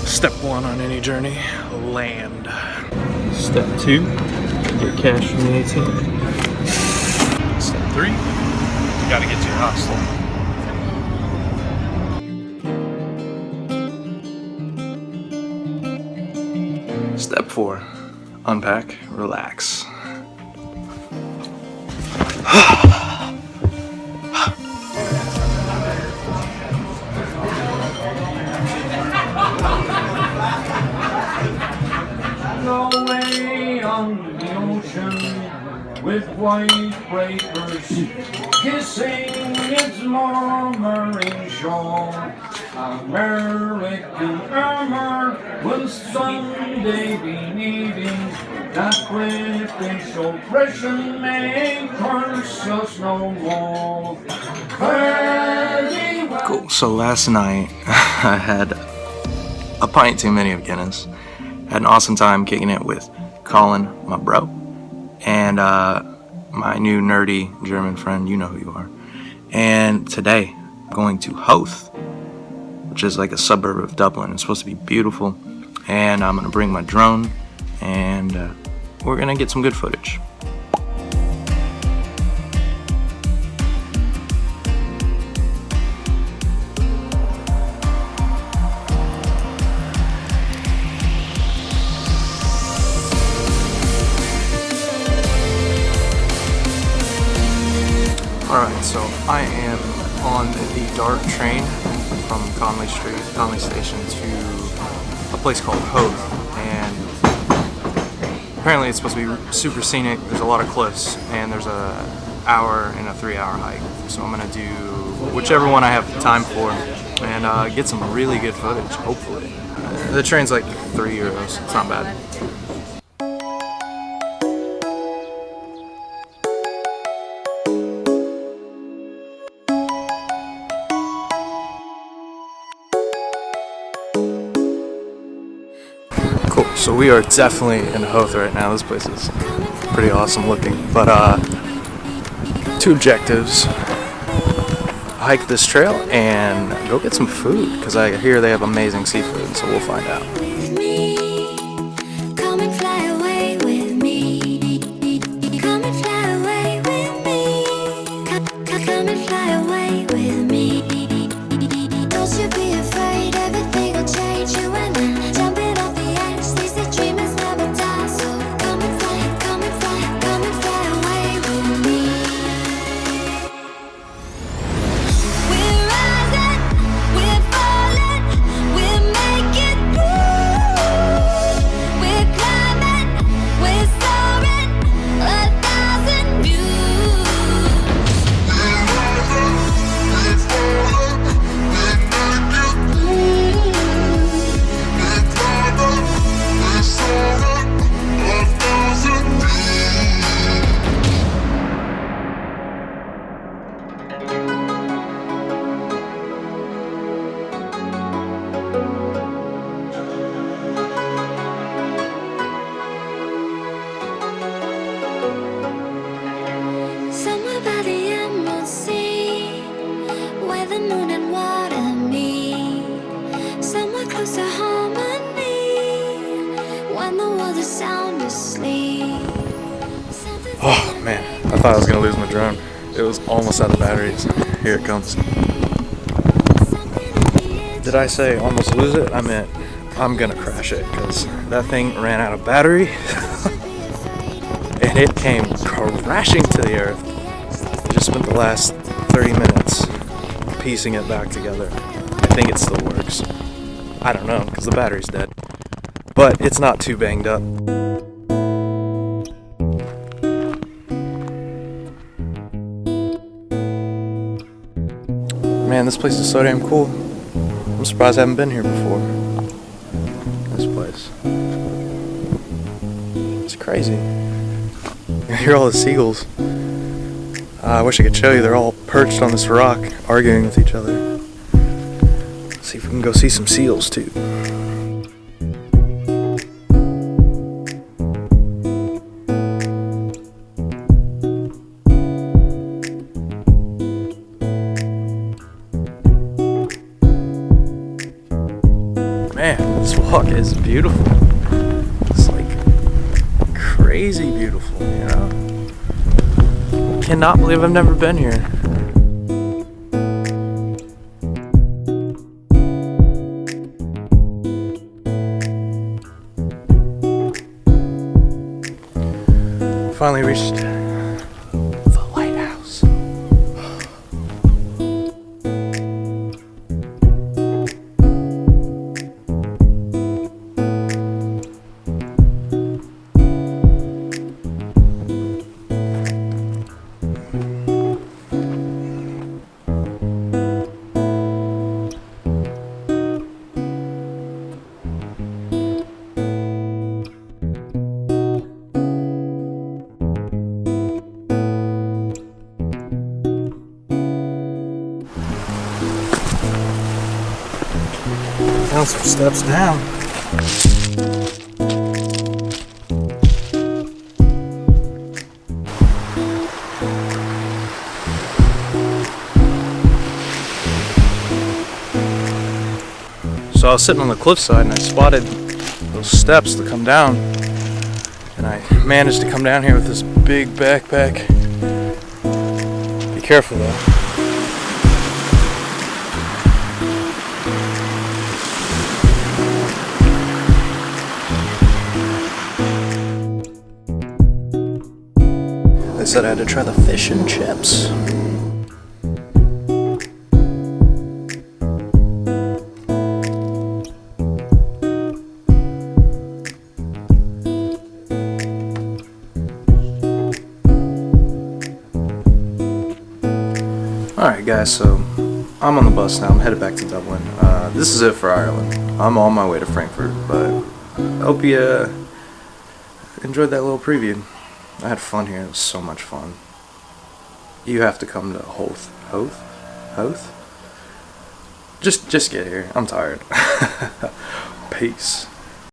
Step 1 on any journey, land. Step 2, get cash from the ATM. Step 3, you gotta get to your hostel. Step 4, unpack, relax. Away on the ocean with white breakers kissing its murmuring shore. American armor will someday be needing that British oppression may curse us no more. Cool, so last night I had a pint too many of Guinness. Had an awesome time kicking it with Colin, my bro, and my new nerdy German friend, you know who you are. And today, I'm going to Howth, which is like a suburb of Dublin. It's supposed to be beautiful, and I'm going to bring my drone, and we're going to get some good footage. Alright, so I am on the dark train from Conley Station to a place called Howth, and apparently it's supposed to be super scenic. There's a lot of cliffs, and there's an hour and a 3-hour hike. So I'm going to do whichever one I have time for and get some really good footage, hopefully. The train's like €3, it's not bad. Cool, so we are definitely in Howth right now. This place is pretty awesome looking, but 2 objectives: hike this trail and go get some food, because I hear they have amazing seafood, so we'll find out. Oh man, I thought I was gonna lose my drone. It was almost out of batteries. Here it comes. Did I say almost lose it? I meant I'm gonna crash it, because that thing ran out of battery and it came crashing to the earth. I just spent the last 30 minutes piecing it back together. I think it still works. I don't know, because the battery's dead. But it's not too banged up. Man, this place is so damn cool. I'm surprised I haven't been here before. This place. It's crazy. You hear all the seagulls. I wish I could show you. They're all perched on this rock, arguing with each other. See if we can go see some seals too. Man, this walk is beautiful. It's like crazy beautiful, you know? Cannot believe I've never been here. Finally reached the lighthouse. Found some steps down. So I was sitting on the cliffside and I spotted those steps to come down, and I managed to come down here with this big backpack. Be careful though. They said I had to try the fish and chips. Alright guys, so I'm on the bus now. I'm headed back to Dublin. This is it for Ireland. I'm on my way to Frankfurt, but I hope you enjoyed that little preview. I had fun here. It was so much fun. You have to come to Howth? Just get here. I'm tired. Peace.